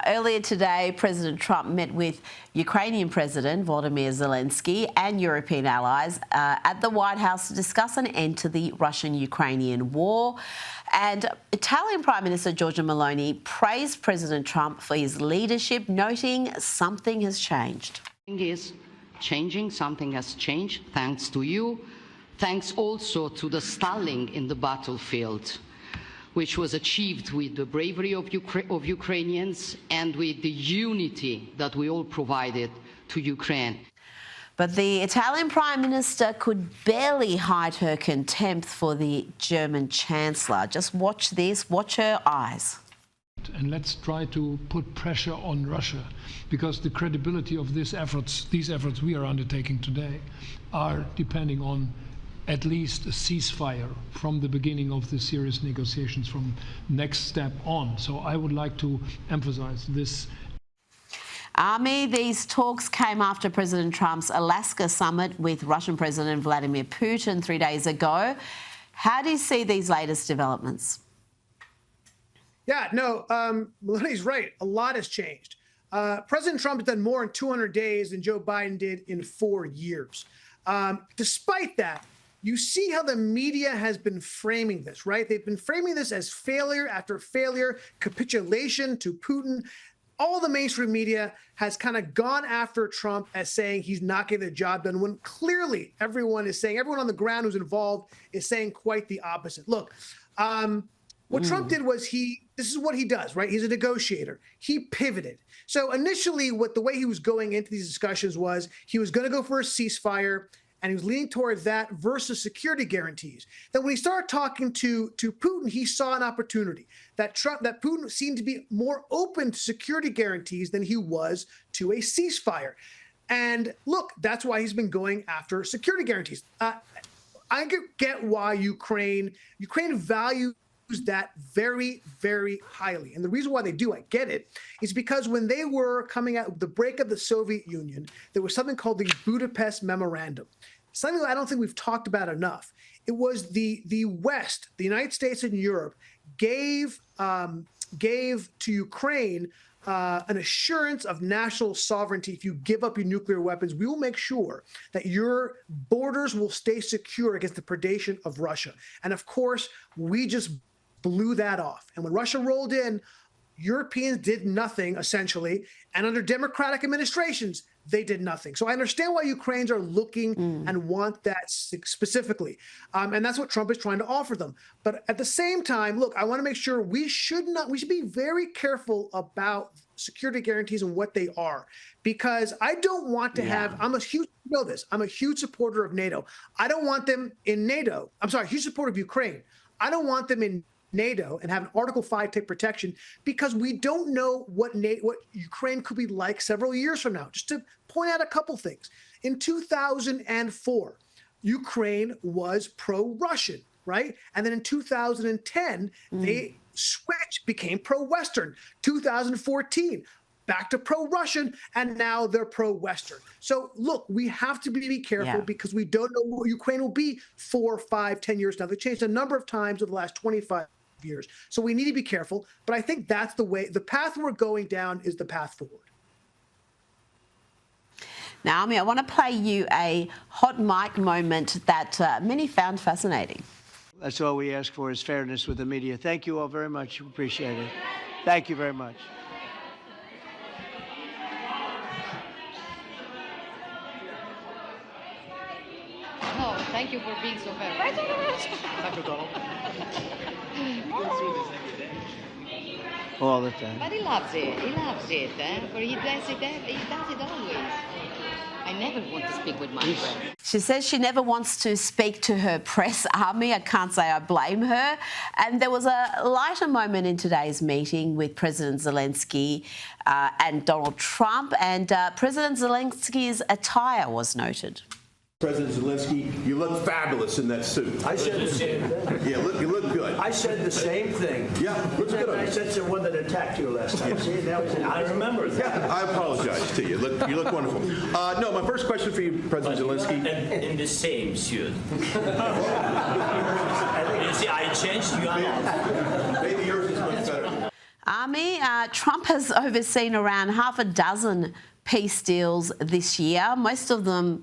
Earlier today, President Trump met with Ukrainian President Volodymyr Zelensky and European allies at the White House to discuss an end to the Russian-Ukrainian war. And Italian Prime Minister Giorgia Meloni praised President Trump for his leadership, noting something has changed. Something has changed thanks to you, thanks also to the stalling in the battlefield, which was achieved with the bravery of Ukrainians and with the unity that we all provided to Ukraine. But the Italian Prime Minister could barely hide her contempt for the German Chancellor. Just watch this, watch her eyes. And let's try to put pressure on Russia, because the credibility of these efforts we are undertaking today are depending on at least a ceasefire from the beginning of the serious negotiations from next step on. So I would like to emphasize this. Army, these talks came after President Trump's Alaska summit with Russian President Vladimir Putin 3 days ago. How do you see these latest developments? Yeah, no, Meloni's right. A lot has changed. President Trump has done more in 200 days than Joe Biden did in 4 years. Despite that, you see how the media has been framing this, right? They've been framing this as failure after failure, capitulation to Putin. All the mainstream media has kind of gone after Trump as saying he's not getting the job done, when clearly everyone on the ground who's involved is saying quite the opposite. Look, what Trump did was this is what he does, right? He's a negotiator. He pivoted. So initially, the way he was going into these discussions was he was going to go for a ceasefire, and he was leaning towards that versus security guarantees. Then when he started talking to Putin, he saw an opportunity that Putin seemed to be more open to security guarantees than he was to a ceasefire. And look, that's why he's been going after security guarantees. I get why Ukraine values that very, very highly. And the reason why they do, I get it, is because when they were coming out of the break of the Soviet Union, there was something called the Budapest Memorandum, something that I don't think we've talked about enough. It was the West, the United States and Europe, gave to Ukraine an assurance of national sovereignty. If you give up your nuclear weapons, we will make sure that your borders will stay secure against the predation of Russia. And of course, we just blew that off. And when Russia rolled in, Europeans did nothing, essentially. And under democratic administrations, they did nothing. So I understand why Ukrainians are looking and want that specifically. And that's what Trump is trying to offer them. But at the same time, look, I want to make sure we should be very careful about security guarantees and what they are, because I don't want to have, I'm a huge supporter of NATO. I don't want them in NATO. I'm sorry, huge supporter of Ukraine. I don't want them in NATO and have an Article 5 type protection, because we don't know what Ukraine could be like several years from now. Just to point out a couple things. In 2004, Ukraine was pro-Russian, right? And then in 2010, they became pro-Western. 2014, back to pro-Russian, and now they're pro-Western. So look, we have to be careful because we don't know what Ukraine will be 4, 5, 10 years now. They've changed a number of times over the last 25 years. So we need to be careful. But I think that's the way, the path we're going down is the path forward. Naomi, I want to play you a hot mic moment that many found fascinating. That's all we ask for, is fairness with the media. Thank you all very much. Appreciate it. Thank you very much. No, thank you for being so fair. Dr. Donald. All the time. But he loves it. He loves it. For he does it always. I never want to speak with my friends. She says she never wants to speak to her press army. I can't say I blame her. And there was a lighter moment in today's meeting with President Zelensky and Donald Trump, and President Zelensky's attire was noted. President Zelensky, you look fabulous in that suit. I said the same thing. Yeah, you look good. I said the same thing. Yeah, looks good. I said to the one that attacked you last time. See, that was I remember that. Yeah, I apologize to you. You look wonderful. No, my first question for you, President Zelensky. In the same suit. You see, I changed you. Maybe yours is much better. Army, Trump has overseen around half a dozen peace deals this year. Most of them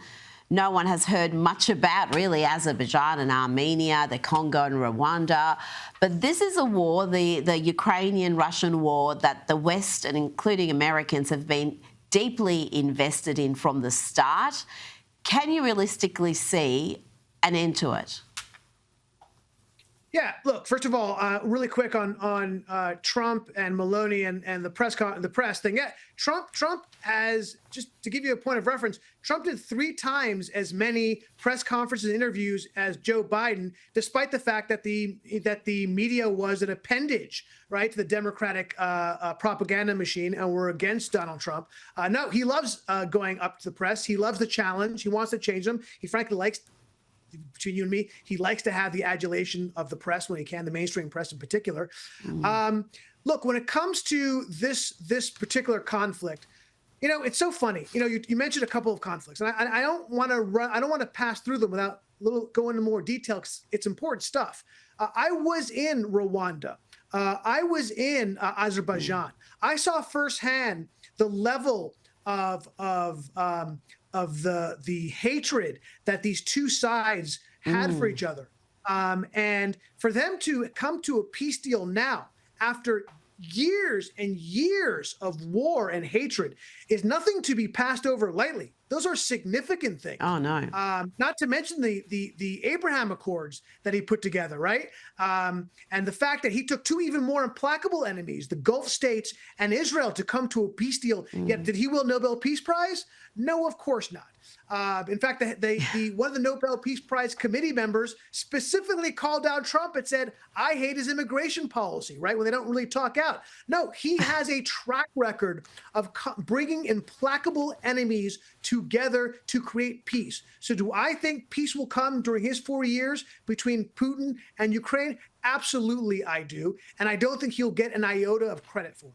no one has heard much about, really, Azerbaijan and Armenia, the Congo and Rwanda. But this is a war, the Ukrainian-Russian war, that the West, and including Americans, have been deeply invested in from the start. Can you realistically see an end to it? Yeah, look, first of all, really quick on Trump and Meloni and the press thing. Yeah, Trump has, just to give you a point of reference, Trump did 3 times as many press conferences and interviews as Joe Biden, despite the fact that the media was an appendage, right, to the Democratic propaganda machine, and were against Donald Trump. No, he loves going up to the press. He loves the challenge. He wants to change them. He frankly likes, between you and me, he likes to have the adulation of the press when he can, the mainstream press in particular. Look, when it comes to this particular conflict, you know, it's so funny. You know, you mentioned a couple of conflicts, and I don't want to pass through them without go into more detail, because it's important stuff. I was in Rwanda. I was in Azerbaijan. I saw firsthand the level of the hatred that these two sides had for each other. And for them to come to a peace deal now, after years and years of war and hatred, is nothing to be passed over lightly. Those are significant things. Oh, no. Not to mention the Abraham Accords that he put together, right? And the fact that he took 2 even more implacable enemies, the Gulf states and Israel, to come to a peace deal. Yet, did he win Nobel Peace Prize? No, of course not. In fact, one of the Nobel Peace Prize committee members specifically called out Trump and said, "I hate his immigration policy," right? When they don't really talk out. No, he has a track record of bringing implacable enemies together to create peace. So do I think peace will come during his 4 years between Putin and Ukraine? Absolutely, I do. And I don't think he'll get an iota of credit for it.